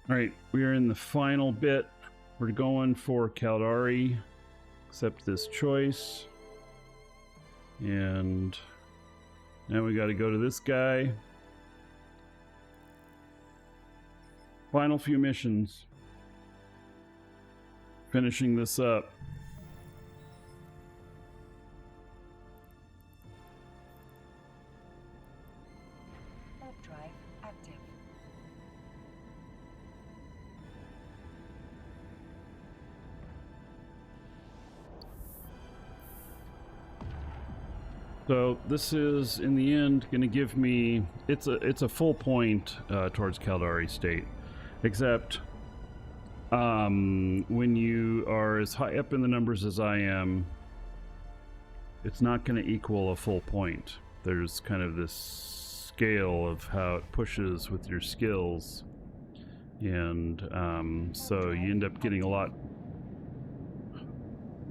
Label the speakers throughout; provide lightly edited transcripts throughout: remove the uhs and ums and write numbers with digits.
Speaker 1: All right, we are in the final bit. We're going for Caldari. Accept this choice. And now we got to go to this guy. Final few missions. Finishing this up.
Speaker 2: Warp drive active.
Speaker 1: So this is, in the end, going to give me... It's a full point towards Caldari State. Except... when you are as high up in the numbers as I am, it's not going to equal a full point. There's kind of this scale of how it pushes with your skills, and so you end up getting a lot.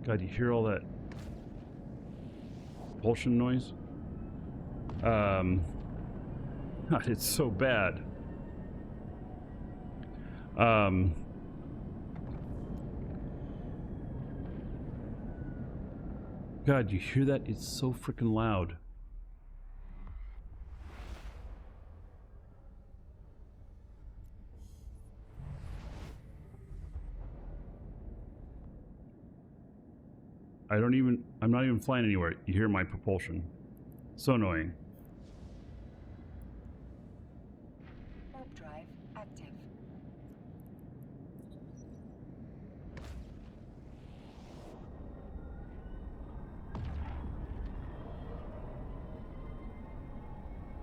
Speaker 1: God, you hear all that propulsion noise? God, it's so bad. God, you hear that? It's so freaking loud. I'm not even flying anywhere. You hear my propulsion. So annoying.
Speaker 2: Warp drive active.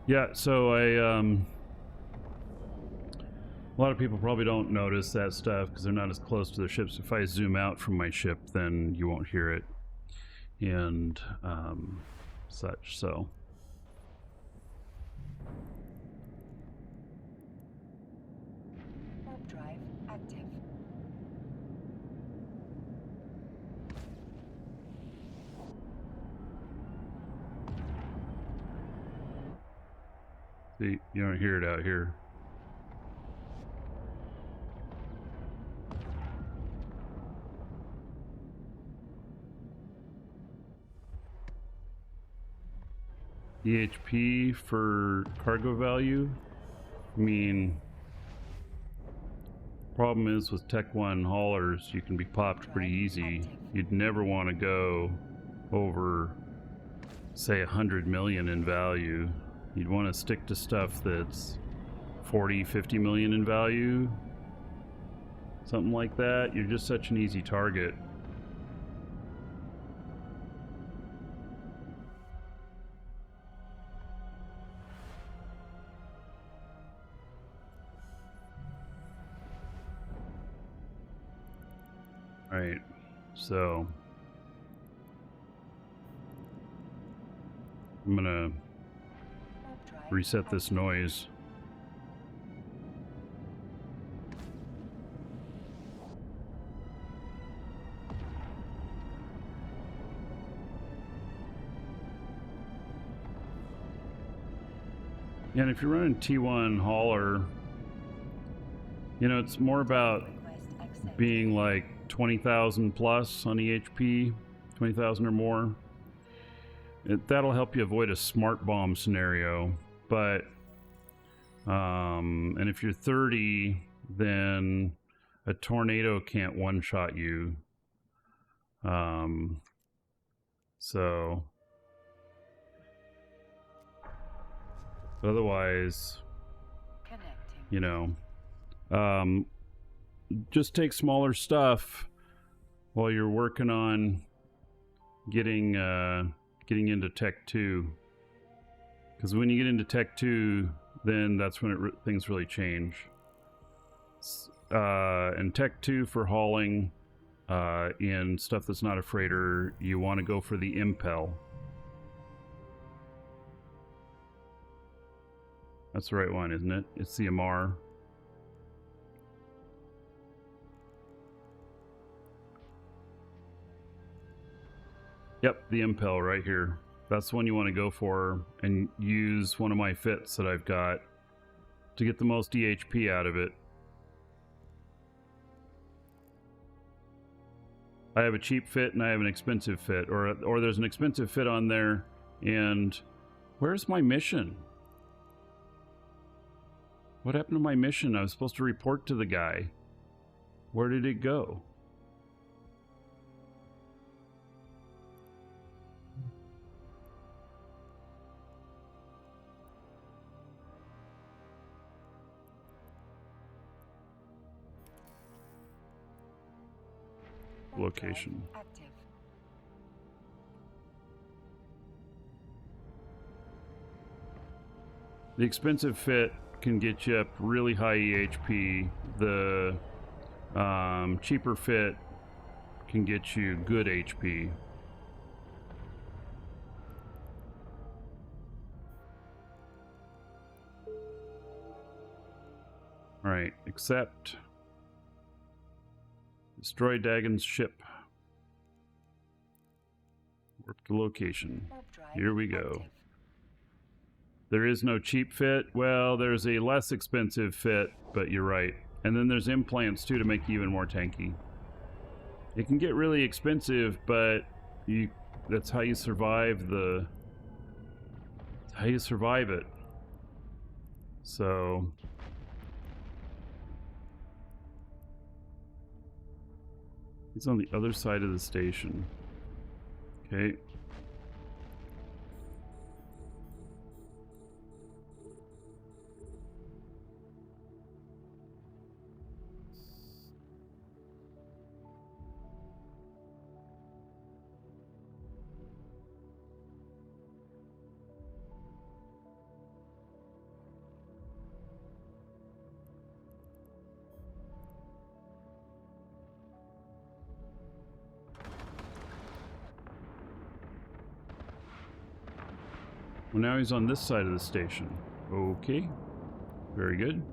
Speaker 1: Yeah, so a lot of people probably don't notice that stuff because they're not as close to their ships. If I zoom out from my ship, then you won't hear it, and such. So
Speaker 2: Warp drive active.
Speaker 1: see, you don't hear it out here. EHP for cargo value. I mean, problem is with Tech 1 haulers, you can be popped pretty easy. You'd never want to go over, say, 100 million in value. You'd want to stick to stuff that's 40, 50 million in value. Something like that. You're just such an easy target. Alright, so I'm gonna
Speaker 2: Warp drive
Speaker 1: reset this
Speaker 2: active.
Speaker 1: noise. And if you're running T1 hauler, you know, it's more about
Speaker 2: Request accepted.
Speaker 1: being like 20,000 plus on EHP, 20,000 or more. That'll help you avoid a smart bomb scenario. But, and if you're 30, then a tornado can't one-shot you. So otherwise,
Speaker 2: Connecting.
Speaker 1: you know, just take smaller stuff while you're working on getting into Tech 2, because when you get into Tech 2, then that's when things really change. And Tech 2 for hauling in stuff that's not a freighter, you want to go for the impel. That's the right one, isn't it? It's the MR. Yep, the impel right here. That's the one you want to go for, and use one of my fits that I've got to get the most EHP out of it. I have a cheap fit and I have an expensive fit, or there's an expensive fit on there. And where's my mission? What happened to my mission? I was supposed to report to the guy. Where did it go? Location.
Speaker 2: Active.
Speaker 1: The expensive fit can get you up really high EHP. The cheaper fit can get you good HP. Alright, accept. Destroy Dagon's ship. Warp to location. Here we go.
Speaker 2: Active.
Speaker 1: There is no cheap fit. Well, there's a less expensive fit, but you're right. And then there's implants too to make you even more tanky. It can get really expensive, but that's how you survive it. So he's on the other side of the station. Okay. Well, now he's on this side of the station. Okay. Very good.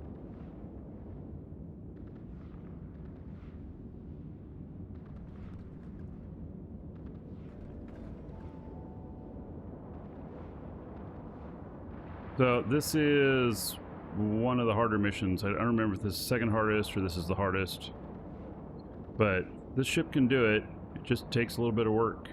Speaker 1: So this is one of the harder missions. I don't remember if this is the second hardest or this is the hardest. But this ship can do it. It just takes a little bit of work.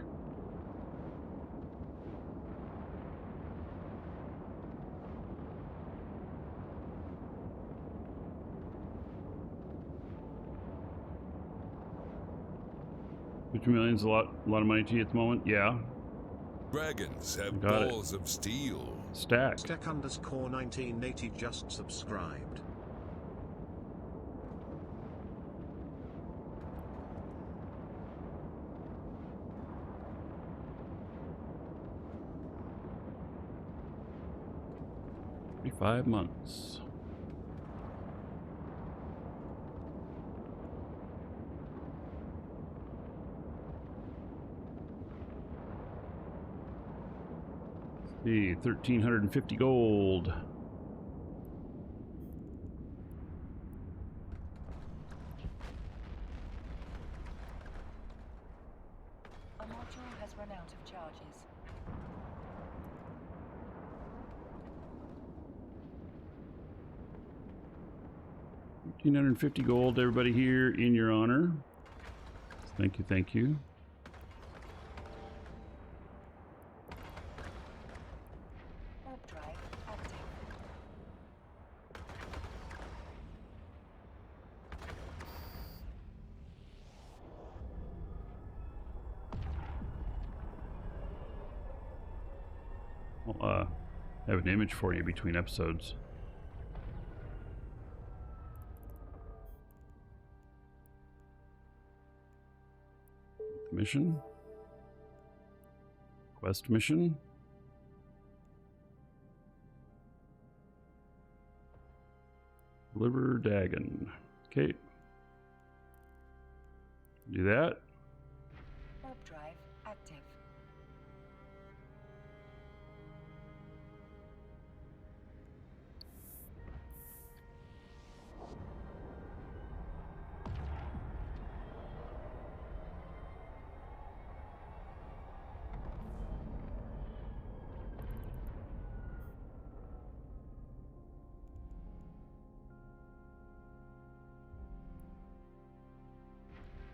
Speaker 1: $50 million is a lot of money to you at the moment. Yeah.
Speaker 3: Dragons have
Speaker 1: Got
Speaker 3: balls of steel.
Speaker 1: Stack.
Speaker 4: Stack_1980 just subscribed.
Speaker 1: $5 months. See, 1,350 gold.
Speaker 2: A module has run out of charges.
Speaker 1: $1,350 gold, everybody here in your honor. Thank you, thank you.
Speaker 2: Warp drive active.
Speaker 1: I'll have an image for you between episodes. Mission. Quest mission. Deliver Dagon. Okay. Do that.
Speaker 2: Warp drive active.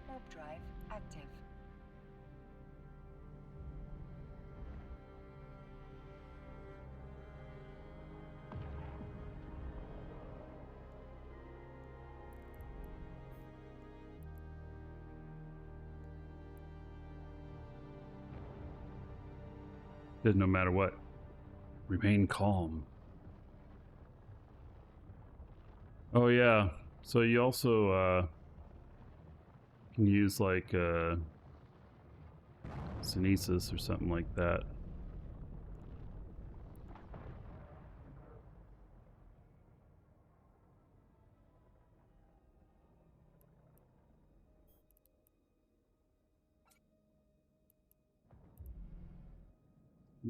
Speaker 2: Warp drive active.
Speaker 1: Did no matter what. Remain calm. Oh yeah. So you also can use like Synesis or something like that.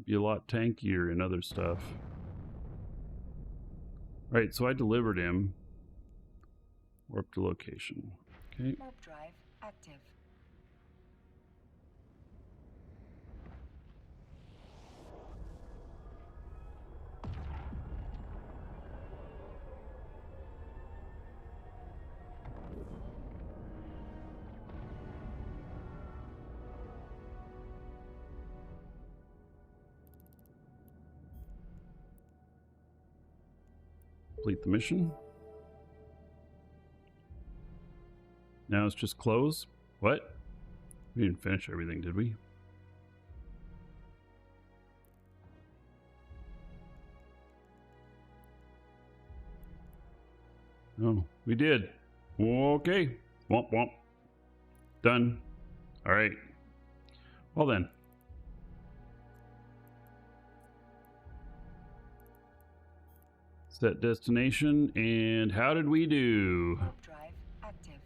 Speaker 1: Be a lot tankier and other stuff. Right, so I delivered him. Warp to location. Okay.
Speaker 2: Warp drive active.
Speaker 1: Complete the mission. Now it's just close. What? We didn't finish everything, did we? Oh, we did. Okay. Womp womp. Done. All right. Well then. Set destination, and how did we do?
Speaker 2: Warp drive active.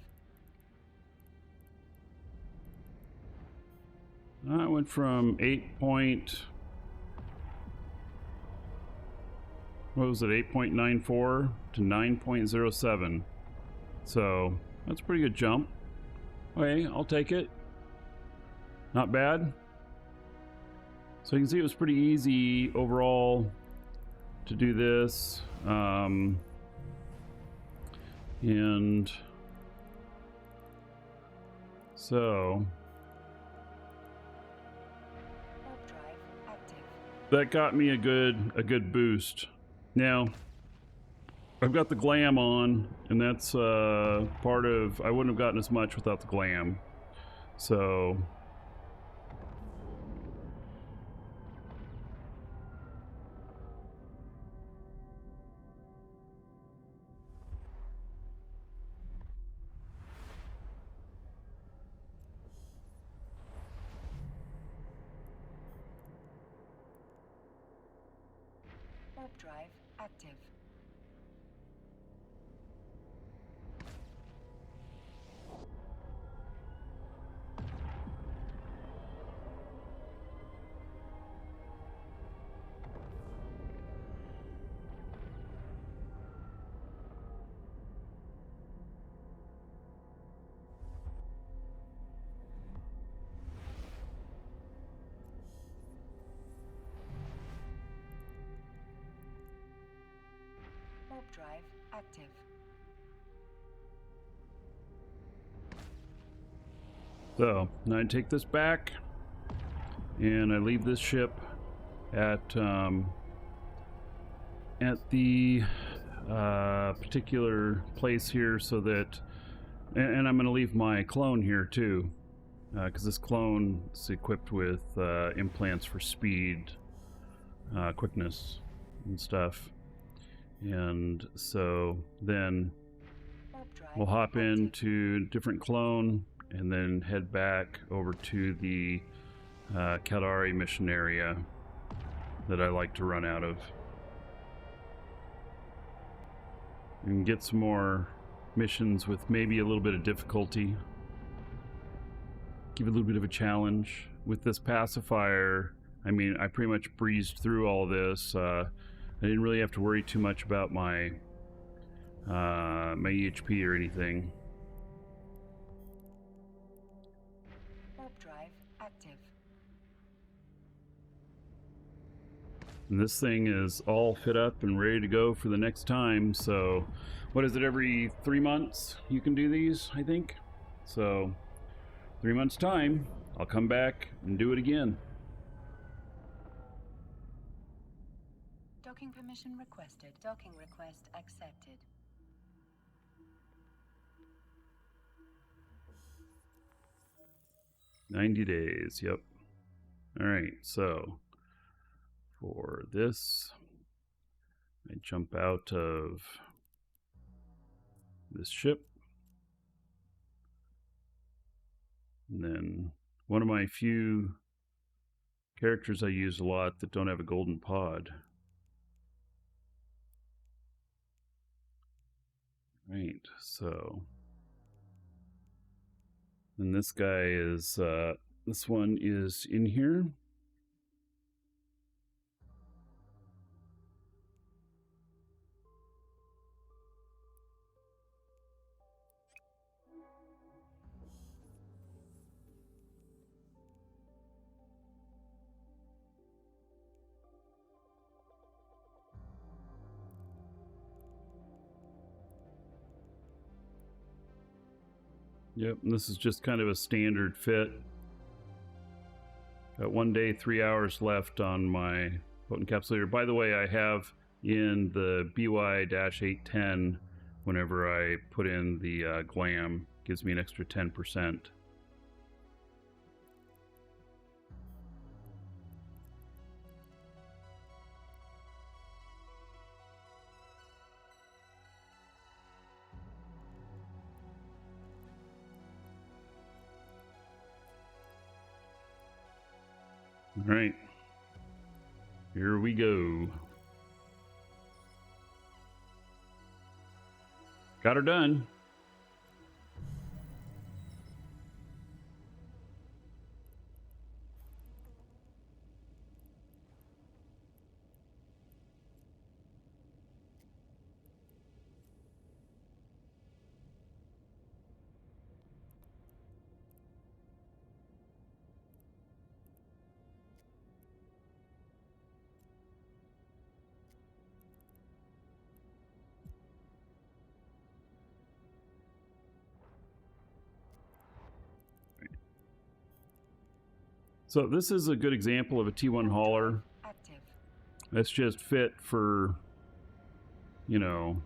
Speaker 1: I went from 8.94 to 9.07. So that's a pretty good jump. Okay, I'll take it. Not bad. So you can see it was pretty easy overall to do this. And so
Speaker 2: Warp drive active.
Speaker 1: that got me a good boost. Now I've got the glam on, and that's part of, I wouldn't have gotten as much without the glam. So
Speaker 2: Warp drive active. Warp drive active.
Speaker 1: So now I take this back, and I leave this ship at the particular place here, so that, and I'm going to leave my clone here too, because this clone is equipped with implants for speed, quickness, and stuff. And so then
Speaker 2: Warp drive
Speaker 1: we'll hop
Speaker 2: active.
Speaker 1: into different clone and then head back over to the Kaldari mission area that I like to run out of. And get some more missions with maybe a little bit of difficulty. Give it a little bit of a challenge. With this pacifier, I mean, I pretty much breezed through all this. I didn't really have to worry too much about my my EHP or anything.
Speaker 2: Warp drive active.
Speaker 1: And this thing is all fit up and ready to go for the next time. So, what is it, every 3 months you can do these, I think? So, 3 months time, I'll come back and do it again.
Speaker 2: Docking permission requested. Docking request accepted.
Speaker 1: 90 days, yep. All right, so for this. I jump out of this ship. And then one of my few characters I use a lot that don't have a golden pod. Right, so. And this guy is, this one is in here. Yep, and this is just kind of a standard fit. Got 1 day, 3 hours left on my potent encapsulator. By the way, I have in the BY-810, whenever I put in the glam, gives me an extra 10%. All right, here we go. Got her done. So this is a good example of a T1 hauler.
Speaker 2: Active.
Speaker 1: That's just fit for, you know,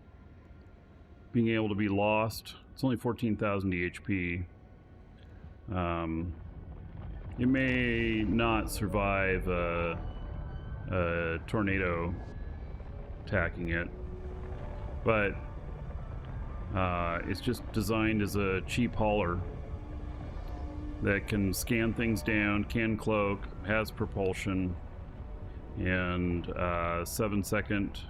Speaker 1: being able to be lost. It's only 14,000 EHP. It may not survive a tornado attacking it, but it's just designed as a cheap hauler that can scan things down, can cloak, has propulsion, and 7-second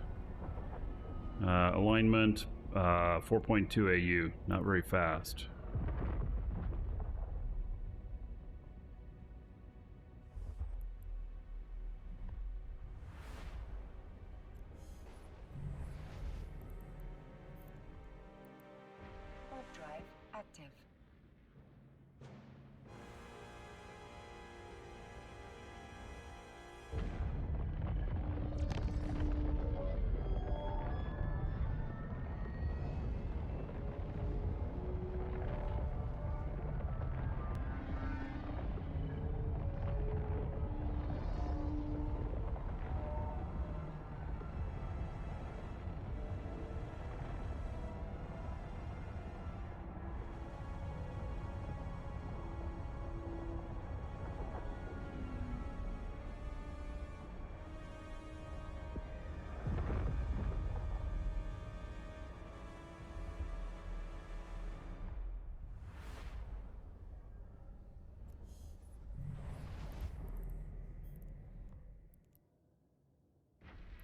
Speaker 1: alignment, 4.2 AU, not very fast.
Speaker 2: Warp drive active.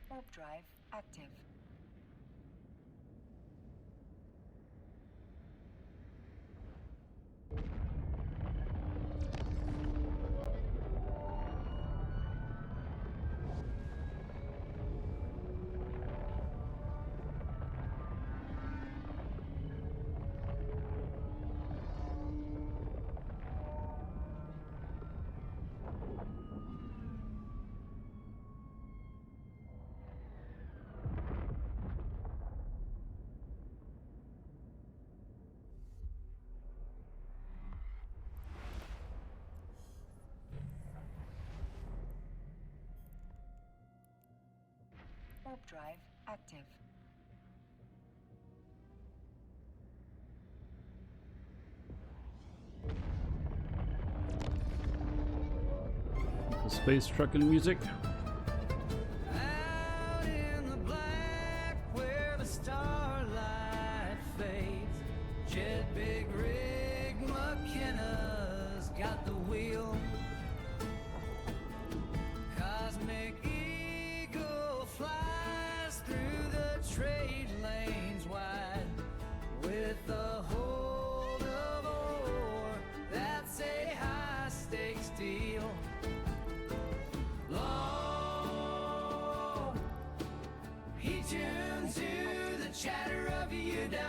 Speaker 2: Warp drive active. Warp drive active.
Speaker 1: The space trucking music.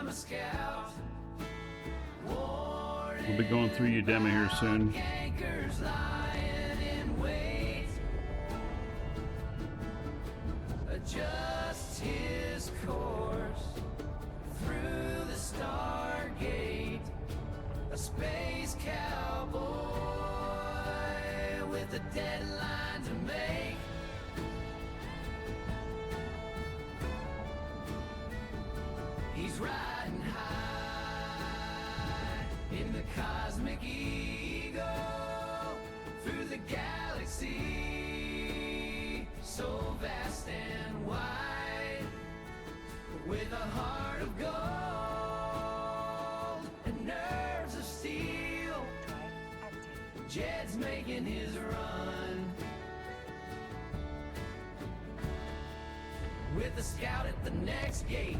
Speaker 5: I'm a scout.
Speaker 1: We'll be going through Udemy here soon.
Speaker 5: Anchors lying in wait. Adjust his course through the Stargate. A space cowboy with a deadline to make. He's riding high in the cosmic eagle through the galaxy, so vast and wide, with a heart of gold and nerves of steel. Jed's making his run with the scout at the next gate.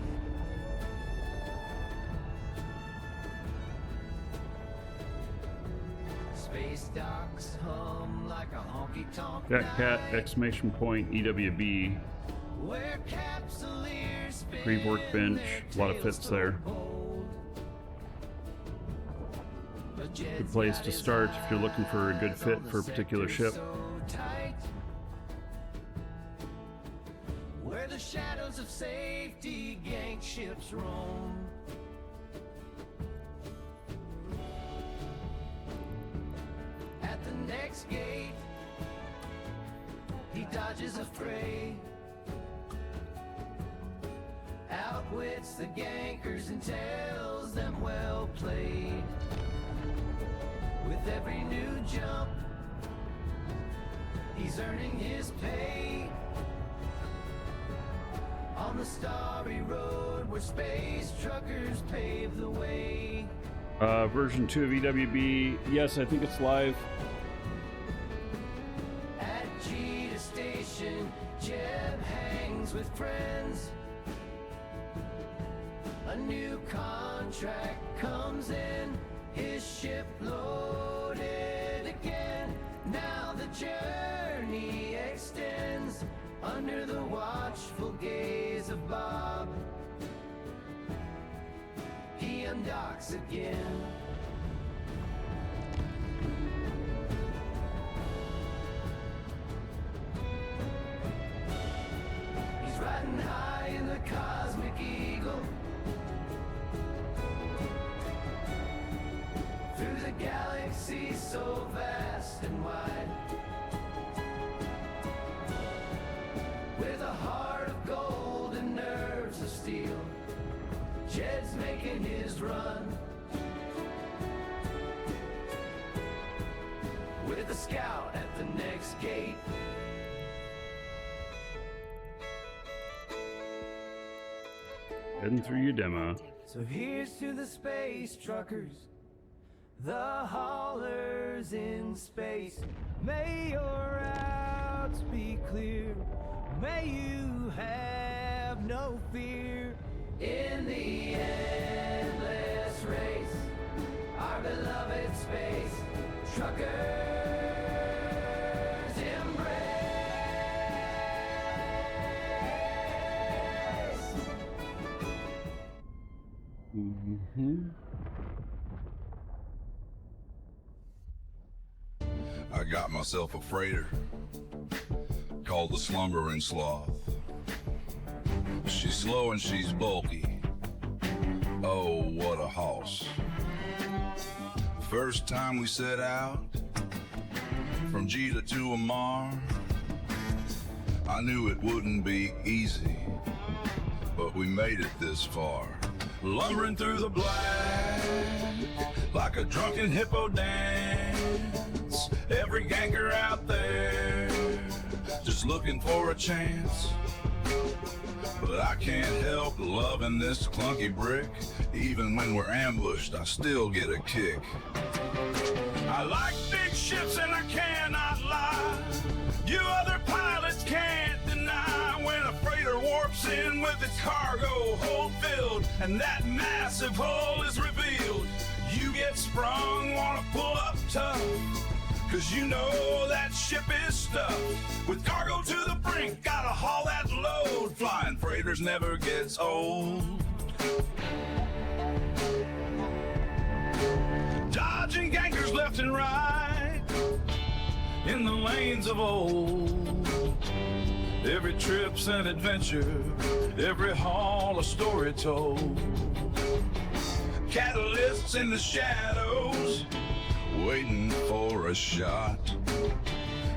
Speaker 5: Space docks hum like a honky-tonk
Speaker 1: Got cat,
Speaker 5: night,
Speaker 1: exclamation point, EWB.
Speaker 5: where capsuleers spin
Speaker 1: Great workbench, a lot of
Speaker 5: their
Speaker 1: fits there.
Speaker 5: tails to hold. But
Speaker 1: Good
Speaker 5: Jed's
Speaker 1: place
Speaker 5: got
Speaker 1: to
Speaker 5: his
Speaker 1: start if you're looking for a good
Speaker 5: eyes
Speaker 1: fit
Speaker 5: on the
Speaker 1: for a particular
Speaker 5: sector
Speaker 1: ship.
Speaker 5: so tight, where the shadows of safety gank ships roam. At the next gate, he dodges a fray, outwits the gankers and tells them well played. With every new jump, he's earning his pay on the starry road where space truckers pave the way.
Speaker 1: Version 2 of EWB, yes, I think it's live.
Speaker 5: At Cheetah Station, Jeb hangs with friends. A new contract comes in, his ship loaded again. Now the journey extends under the watchful gaze of Bob. He undocks again. He's riding high in the cosmic eagle through the galaxy so vast and wide, with a heart of gold and nerves of steel. Jed's making his run with a scout at the next gate.
Speaker 1: Heading through your demo.
Speaker 5: So here's to the space truckers, the haulers in space. May your routes be clear, may you have no fear. In the endless race, our beloved space truckers embrace.
Speaker 3: I got myself a freighter called the Slumbering Sloth. She's slow and she's bulky. Oh, what a hoss. First time we set out from Jita to Amar, I knew it wouldn't be easy, but we made it this far. Lumbering through the black like a drunken hippo dance. Every ganker out there just looking for a chance. But I can't help loving this clunky brick. Even when we're ambushed, I still get a kick. I like big ships and I cannot lie. You other pilots can't deny when a freighter warps in with its cargo hold filled and that massive hull is revealed. You get sprung, wanna pull up tough, 'cause you know that ship is stuffed with cargo to the brink, gotta haul that load. Flying freighters never gets old. right in the lanes of old. Every trip's an adventure, every haul a story told. Catalysts in the shadows, waiting for a shot.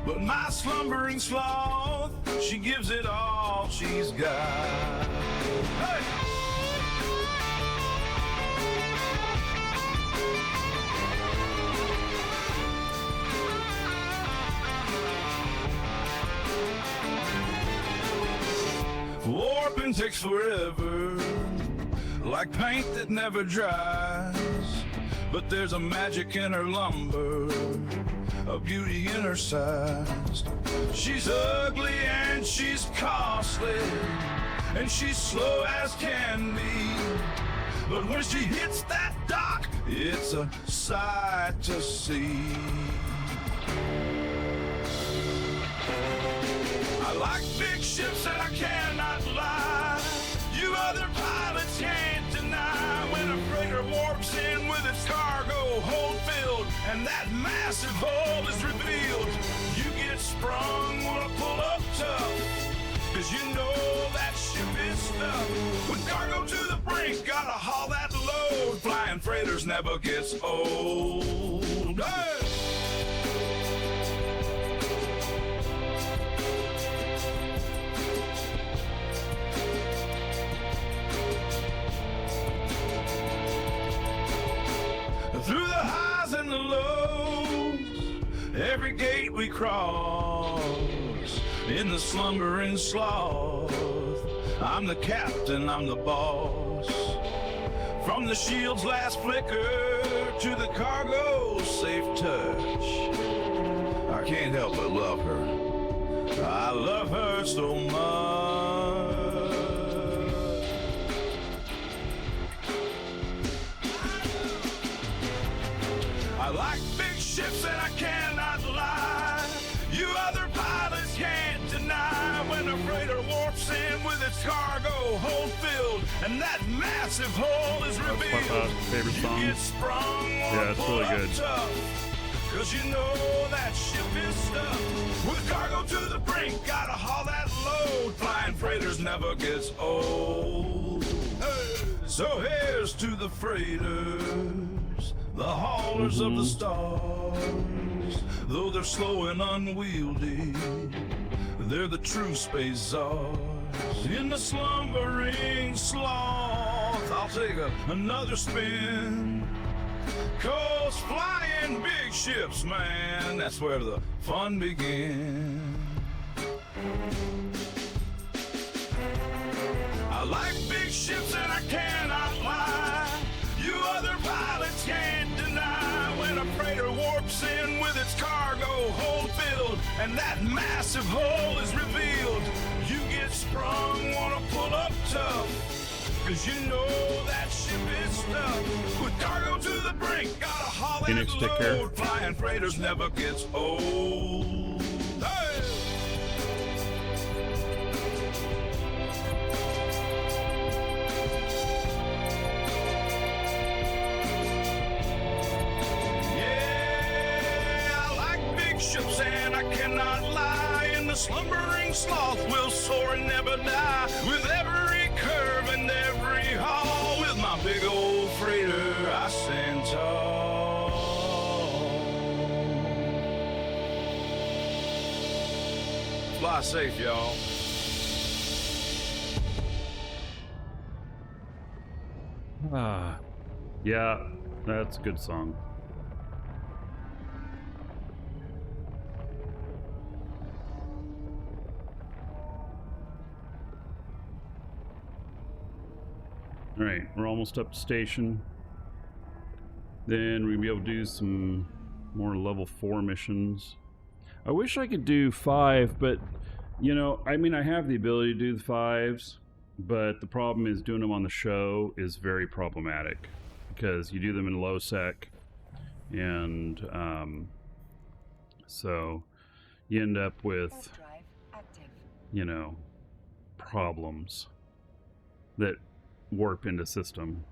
Speaker 3: But my slumbering sloth, she gives it all she's got. Hey! Warping takes forever, like paint that never dries. But there's a magic in her lumber, a beauty in her size. She's ugly and she's costly, and she's slow as can be. But when she hits that dock, it's a sight to see. I like big ships and I cannot lie. You other pilots can't deny when a freighter warps in with its cargo hold filled and that massive hull is revealed. You get sprung, wanna pull up tough, cause you know that ship is stuck. With cargo to the brink, gotta haul that load. Flying freighters never gets old. Hey! Through the highs and the lows, every gate we cross, in the slumbering sloth, I'm the captain, I'm the boss. From the shield's last flicker to the cargo's safe touch, I can't help but love her. I love her so much. I like big ships and I cannot lie. You other pilots can't deny when a freighter warps in with its cargo hold filled and that massive hull is revealed.
Speaker 1: Favorite song.
Speaker 3: You get sprung,
Speaker 1: Yeah, it's really good.
Speaker 3: Tough, cause you know that ship is stuck. With cargo to the brink, gotta haul that load. Flying freighters never gets old. Hey. So here's to the freighters, the haulers of the stars. Though they're slow and unwieldy, they're the true space czars. In the slumbering sloth, I'll take another spin. 'Cause flying big ships, man, that's where the fun begins. I like big ships and I cannot lie. You other pilots can't deny when a freighter warps in with its cargo hold filled and that massive hull is revealed. You get sprung, wanna pull up tough, cause you know that ship is stuck. With cargo to the brink, gotta haul that
Speaker 1: Phoenix, take care.
Speaker 3: load. Flying freighters never gets old. Hey! Ships and I cannot lie. In the slumbering sloth will soar and never die. With every curve and every haul, with my big old freighter I stand tall. Fly safe, y'all.
Speaker 1: Yeah, that's a good song. All right, we're almost up to station. Then we'll be able to do some more level 4 missions. I wish I could do 5, but you know, I mean, I have the ability to do the 5s, but the problem is doing them on the show is very problematic because you do them in low sec, and so you end up with,
Speaker 2: Warp drive active.
Speaker 1: you know, problems that warp into system.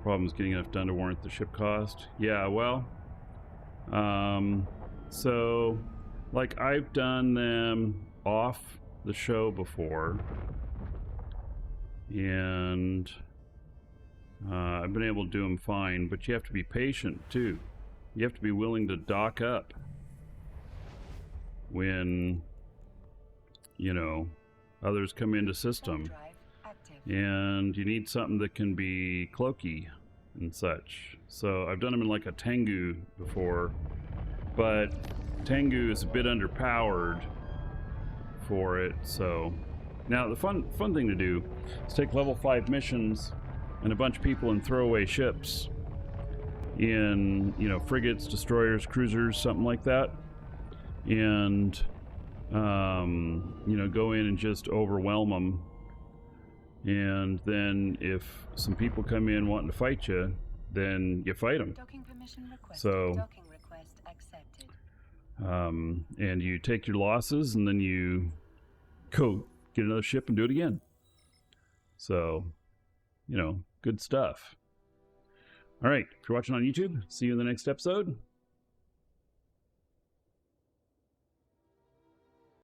Speaker 1: Problem's getting enough done to warrant the ship cost. Yeah, well, so like I've done them off the show before, and I've been able to do them fine, but you have to be patient too. You have to be willing to dock up when, you know, others come into system, and you need something that can be cloaky and such. So I've done them in like a Tengu before, but Tengu is a bit underpowered for it. So now the fun thing to do is take level 5 missions and a bunch of people and throw away ships in, you know, frigates, destroyers, cruisers, something like that, and you know, go in and just overwhelm them. And then if some people come in wanting to fight you, then you fight them.
Speaker 2: Docking permission requested.
Speaker 1: So
Speaker 2: Docking request accepted.
Speaker 1: and you take your losses, and then you go get another ship and do it again. So, you know, good stuff. All right, if you're watching on YouTube, see you in the next episode.